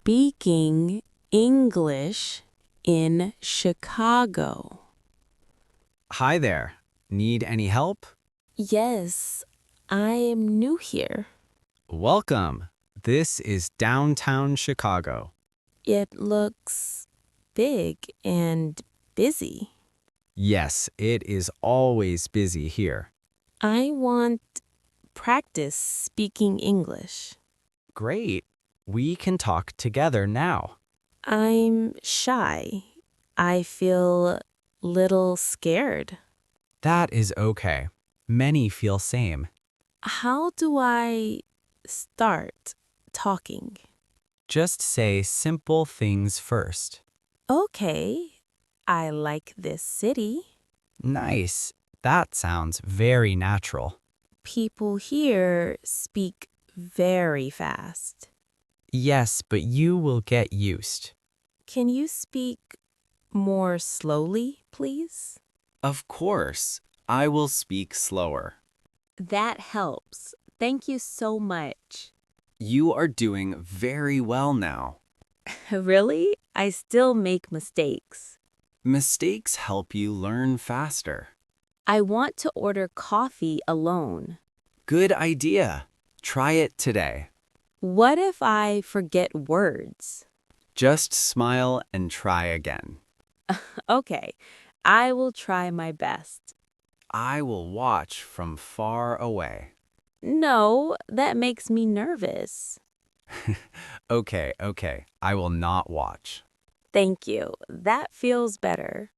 speaking English in Chicago. Hi there. Need any help? Yes, I am new here. Welcome. This is downtown Chicago. It looks big and busy. Yes, it is always busy here. I want practice speaking English. Great. We can talk together now. I'm shy. I feel little scared. That is okay. Many feel same. How do I start talking? Just say simple things first. Okay, I like this city. Nice. That sounds very natural. People here speak very fast. Yes, but you will get used. Can you speak more slowly, please? Of course. I will speak slower. That helps. Thank you so much. You are doing very well now. Really? I still make mistakes. Mistakes help you learn faster. I want to order coffee alone. Good idea. Try it today. What if I forget words? Just smile and try again. Okay, I will try my best. I will watch from far away. No, that makes me nervous. Okay. I will not watch. Thank you. That feels better.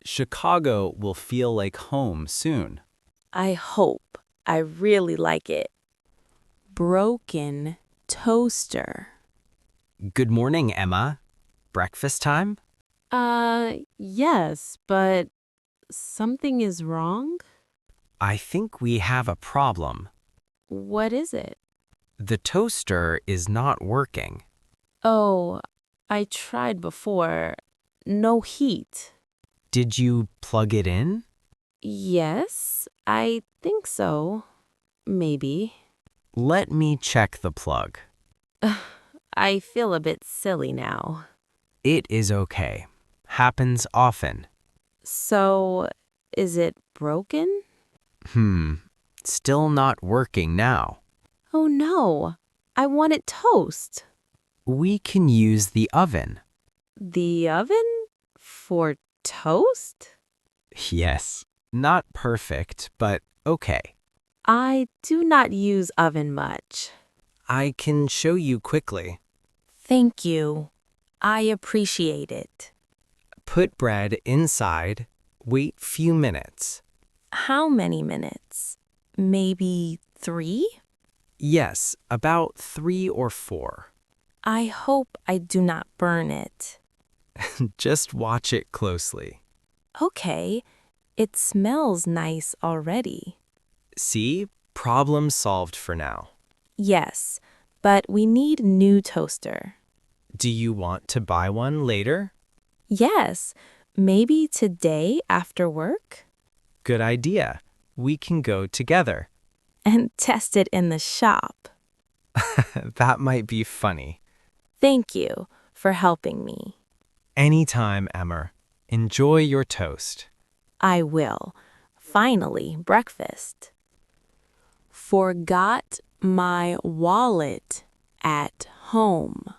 Chicago will feel like home soon. I hope. I really like it. Broken toaster. Good morning, Emma. Breakfast time? Yes, but something is wrong? I think we have a problem. What is it? The toaster is not working. Oh, I tried before. No heat. Did you plug it in? Yes, I think so. Maybe. Let me check the plug. I feel a bit silly now. It is okay. Happens often. So, is it broken? Still not working now. Oh no, I want it toast. We can use the oven. The oven? For toast? Yes. Not perfect, but okay. I do not use oven much. I can show you quickly. Thank you. I appreciate it. Put bread inside. Wait few minutes. How many minutes? Maybe 3? Yes, about 3 or 4. I hope I do not burn it. Just watch it closely. Okay, it smells nice already. See? Problem solved for now. Yes, but we need new toaster. Do you want to buy one later? Yes, maybe today after work? Good idea. We can go together. And test it in the shop. That might be funny. Thank you for helping me. Anytime, Emma. Enjoy your toast. I will. Finally, breakfast. Forgot my wallet at home.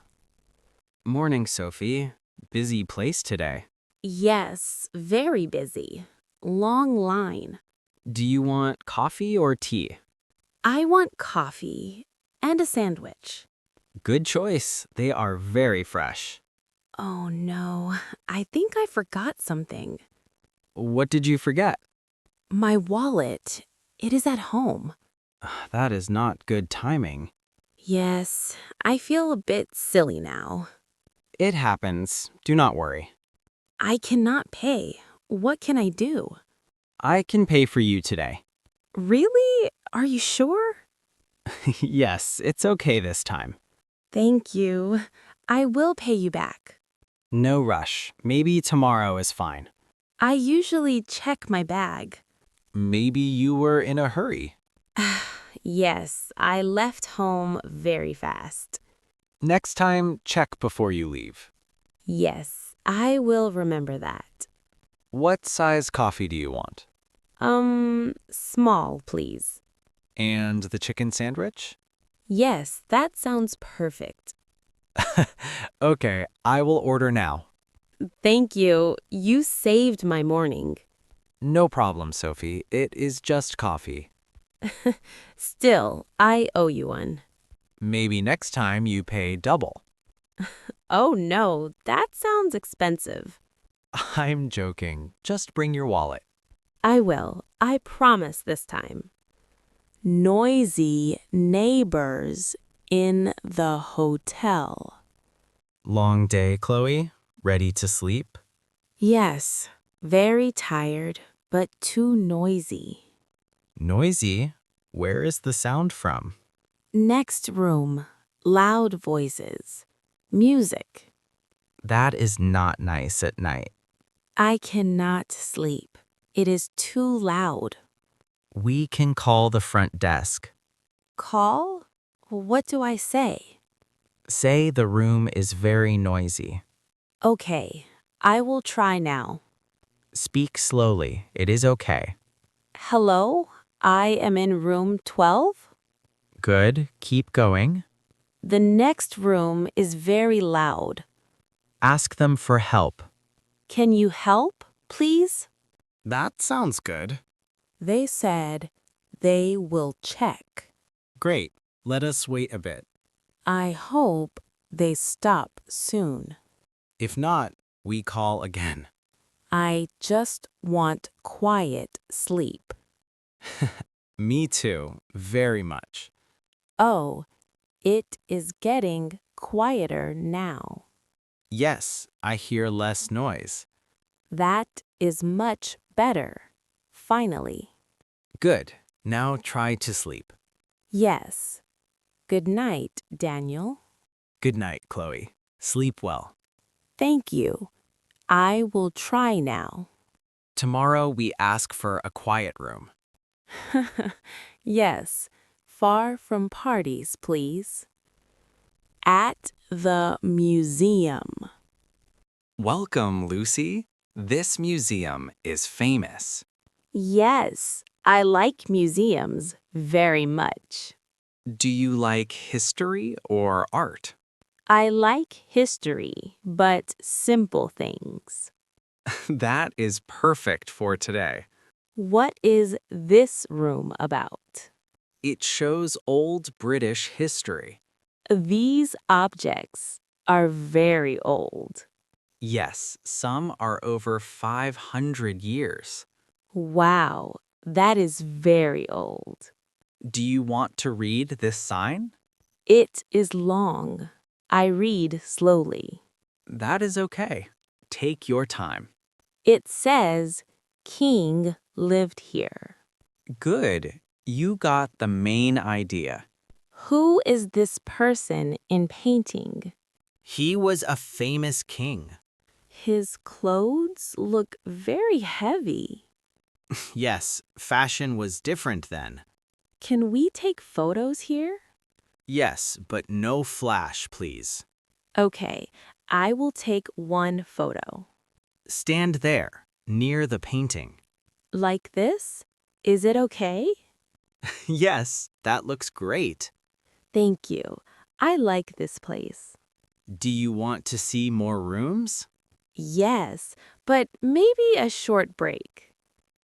Morning, Sophie. Busy place today. Yes, very busy. Long line. Do you want coffee or tea? I want coffee and a sandwich. Good choice. They are very fresh. Oh no, I think I forgot something. What did you forget? My wallet. It is at home. That is not good timing. Yes, I feel a bit silly now. It happens. Do not worry. I cannot pay. What can I do? I can pay for you today. Really? Are you sure? Yes, it's okay this time. Thank you. I will pay you back. No rush. Maybe tomorrow is fine. I usually check my bag. Maybe you were in a hurry. Yes, I left home very fast. Next time, check before you leave. Yes, I will remember that. What size coffee do you want? Small, please. And the chicken sandwich? Yes, that sounds perfect. Okay, I will order now. Thank you. You saved my morning. No problem, Sophie. It is just coffee. Still, I owe you one. Maybe next time you pay double. Oh no, that sounds expensive. I'm joking. Just bring your wallet. I will. I promise this time. Noisy neighbors in the hotel. Long day, Chloe? Ready to sleep? Yes, very tired, but too noisy. Noisy? Where is the sound from? Next room, loud voices, music. That is not nice at night. I cannot sleep. It is too loud. We can call the front desk. Call? What do I say? Say the room is very noisy. Okay, I will try now. Speak slowly. It is okay. Hello, I am in room 12. Good. Keep going. The next room is very loud. Ask them for help. Can you help, please? That sounds good. They said they will check. Great. Let us wait a bit. I hope they stop soon. If not, we call again. I just want quiet sleep. Me too. Very much. Oh, it is getting quieter now. Yes, I hear less noise. That is much better. Finally. Good. Now try to sleep. Yes. Good night, Daniel. Good night, Chloe. Sleep well. Thank you. I will try now. Tomorrow we ask for a quiet room. Yes, far from parties, please. At the museum. Welcome, Lucy. This museum is famous. Yes, I like museums very much. Do you like history or art? I like history, but simple things. That is perfect for today. What is this room about? It shows old British history. These objects are very old. Yes, some are over 500 years. Wow, that is very old. Do you want to read this sign? It is long. I read slowly. That is okay. Take your time. It says, King lived here. Good. You got the main idea. Who is this person in painting? He was a famous king. His clothes look very heavy. Yes, fashion was different then. Can we take photos here? Yes, but no flash, please. Okay, I will take one photo. Stand there, near the painting. Like this? Is it okay? Yes, that looks great. Thank you. I like this place. Do you want to see more rooms? Yes, but maybe a short break.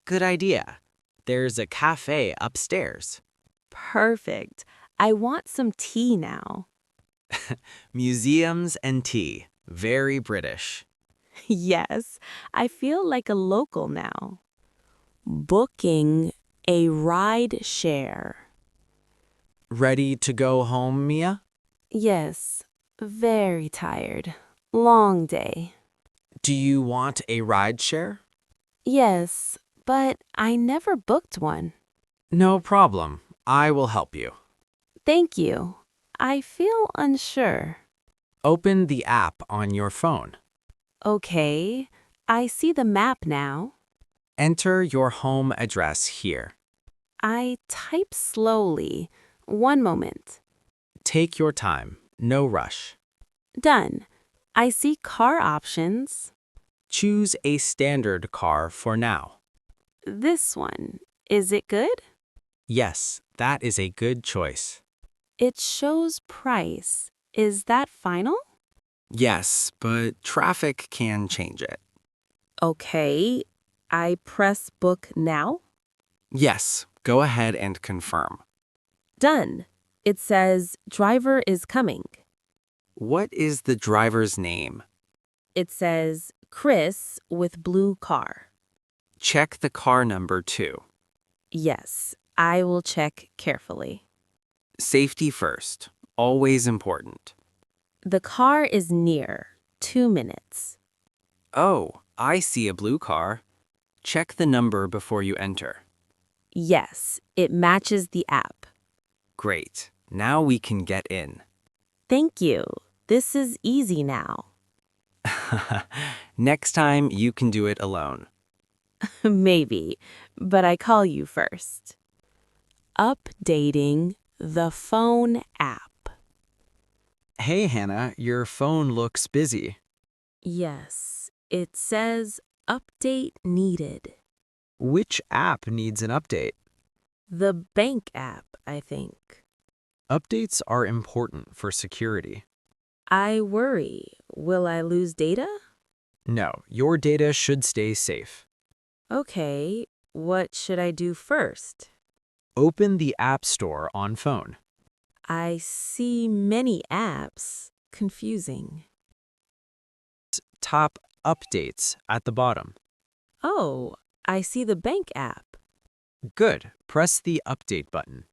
Good idea. There's a cafe upstairs. Perfect. I want some tea now. Museums and tea. Very British. Yes, I feel like a local now. Booking a ride share. Ready to go home, Mia? Yes, very tired. Long day. Do you want a ride share? Yes, but I never booked one. No problem. I will help you. Thank you. I feel unsure. Open the app on your phone. Okay, I see the map now. Enter your home address here. I type slowly. One moment. Take your time. no rush. Done. I see car options. Choose a standard car for now. This one. Is it good? Yes, that is a good choice. It shows price. Is that final? Yes, but traffic can change it. Okay. I press book now. Yes, go ahead and confirm. Done. It says driver is coming. What is the driver's name? It says Chris with blue car. Check the car number too. Yes, I will check carefully. Safety first, always important. The car is near. 2 minutes. Oh, I see a blue car. Check the number before you enter. Yes, it matches the app. Great, now we can get in. Thank you. This is easy now. Next time, you can do it alone. Maybe, but I call you first. Updating the phone app. Hey, Hannah, your phone looks busy. Yes, it says update needed. Which app needs an update? The bank app, I think. Updates are important for security. I worry. Will I lose data? No, your data should stay safe. Okay, what should I do first? Open the App Store on phone. I see many apps. Confusing. Tap Updates at the bottom. Oh, I see the bank app. Good. Press the Update button.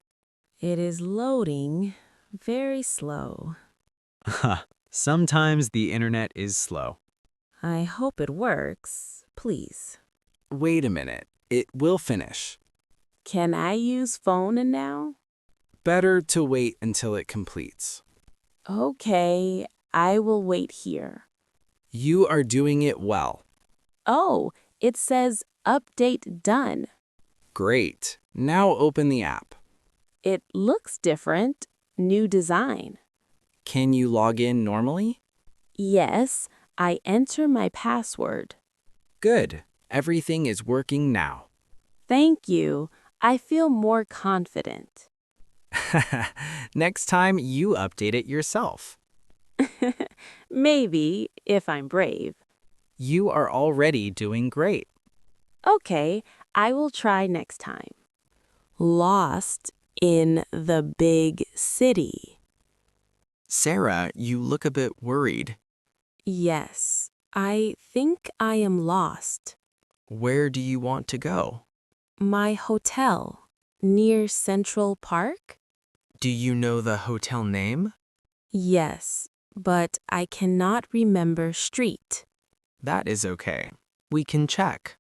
It is loading. Very slow. Sometimes the internet is slow. I hope it works. Please. Wait a minute. It will finish. Can I use phone now? Better to wait until it completes. Okay, I will wait here. You are doing it well. Oh, it says update done. Great. Now open the app. It looks different. New design. Can you log in normally? Yes, I enter my password. Good. Everything is working now. Thank you. I feel more confident. Next time, you update it yourself. Maybe, if I'm brave. You are already doing great. Okay, I will try next time. Lost in the big city. Sarah, you look a bit worried. Yes, I think I am lost. Where do you want to go? My hotel, near Central Park? Do you know the hotel name? Yes, but I cannot remember street. That is okay. We can check.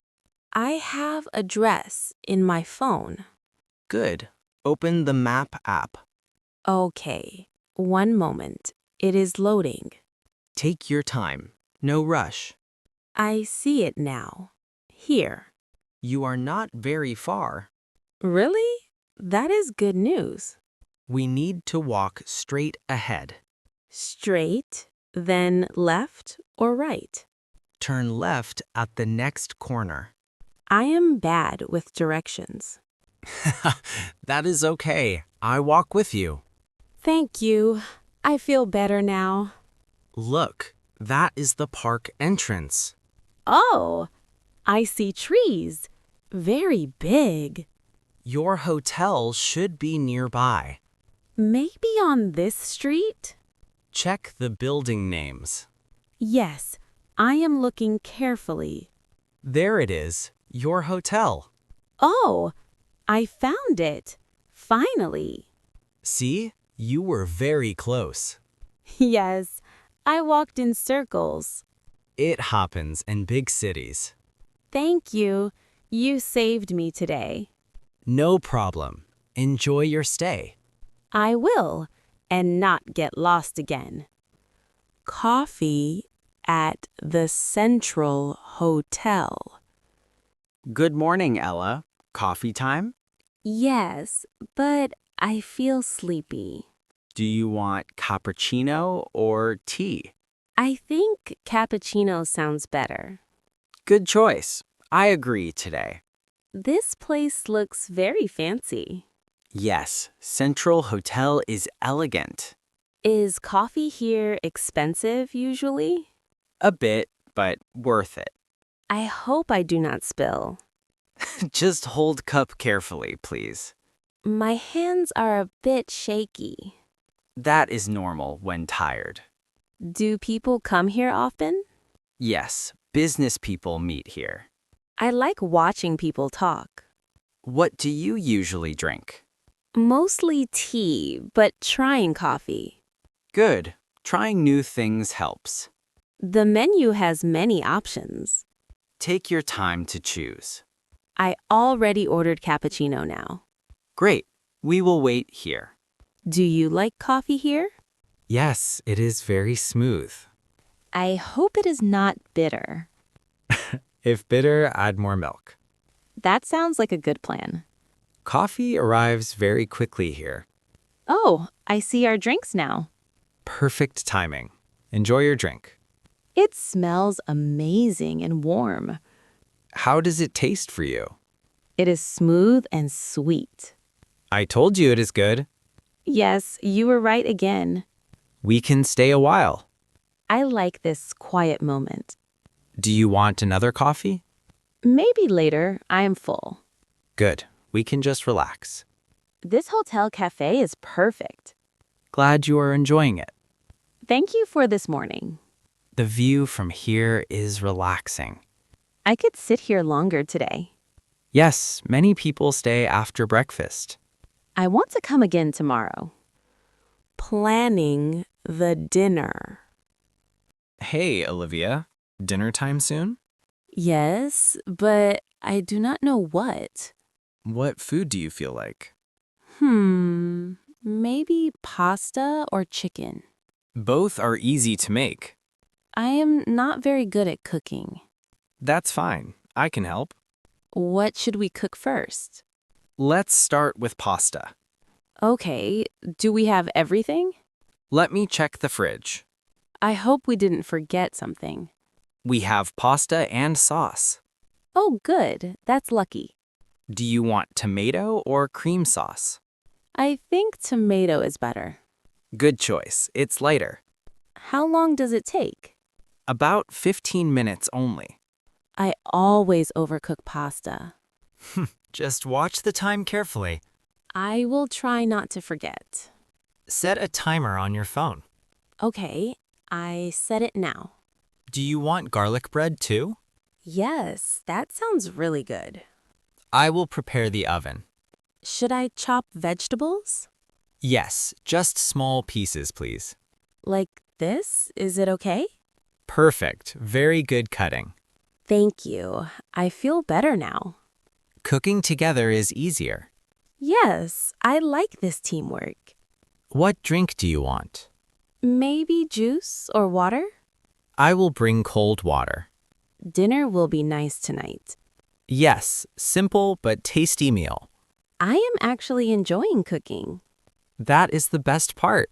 I have address in my phone. Good. Open the map app. Okay, one moment. It is loading. Take your time. No rush. I see it now. Here. You are not very far. Really? That is good news. We need to walk straight ahead. Straight, then left or right? Turn left at the next corner. I am bad with directions. That is okay. I walk with you. Thank you. I feel better now. Look, that is the park entrance. Oh, I see trees. Very big. Your hotel should be nearby. Maybe on this street? Check the building names. Yes, I am looking carefully. There it is, your hotel. Oh, I found it. Finally. See, you were very close. Yes, I walked in circles. It happens in big cities. Thank you. You saved me today. No problem. Enjoy your stay. I will, and not get lost again. Coffee at the Central Hotel. Good morning, Ella. Coffee time? Yes, but I feel sleepy. Do you want cappuccino or tea? I think cappuccino sounds better. Good choice. I agree today. This place looks very fancy. Yes, Central Hotel is elegant. Is coffee here expensive usually? A bit, but worth it. I hope I do not spill. Just hold cup carefully, please. My hands are a bit shaky. That is normal when tired. Do people come here often? Yes, business people meet here. I like watching people talk. What do you usually drink? Mostly tea, but trying coffee. Good. Trying new things helps. The menu has many options. Take your time to choose. I already ordered cappuccino now. Great. We will wait here. Do you like coffee here? Yes, it is very smooth. I hope it is not bitter. If bitter, add more milk. That sounds like a good plan. Coffee arrives very quickly here. Oh, I see our drinks now. Perfect timing. Enjoy your drink. It smells amazing and warm. How does it taste for you? It is smooth and sweet. I told you it is good. Yes, you were right again. We can stay a while. I like this quiet moment. Do you want another coffee? Maybe later. I am full. Good. We can just relax. This hotel cafe is perfect. Glad you are enjoying it. Thank you for this morning. The view from here is relaxing. I could sit here longer today. Yes, many people stay after breakfast. I want to come again tomorrow. Planning the dinner. Hey, Olivia. Dinner time soon? Yes, but I do not know what. What food do you feel like? Maybe pasta or chicken. Both are easy to make. I am not very good at cooking. That's fine. I can help. What should we cook first? Let's start with pasta. Okay, do we have everything? Let me check the fridge. I hope we didn't forget something. We have pasta and sauce. Oh, good. That's lucky. Do you want tomato or cream sauce? I think tomato is better. Good choice. It's lighter. How long does it take? About 15 minutes only. I always overcook pasta. Just watch the time carefully. I will try not to forget. Set a timer on your phone. Okay, I set it now. Do you want garlic bread too? Yes, that sounds really good. I will prepare the oven. Should I chop vegetables? Yes, just small pieces, please. Like this? Is it okay? Perfect. Very good cutting. Thank you. I feel better now. Cooking together is easier. Yes, I like this teamwork. What drink do you want? Maybe juice or water? I will bring cold water. Dinner will be nice tonight. Yes, simple but tasty meal. I am actually enjoying cooking. That is the best part.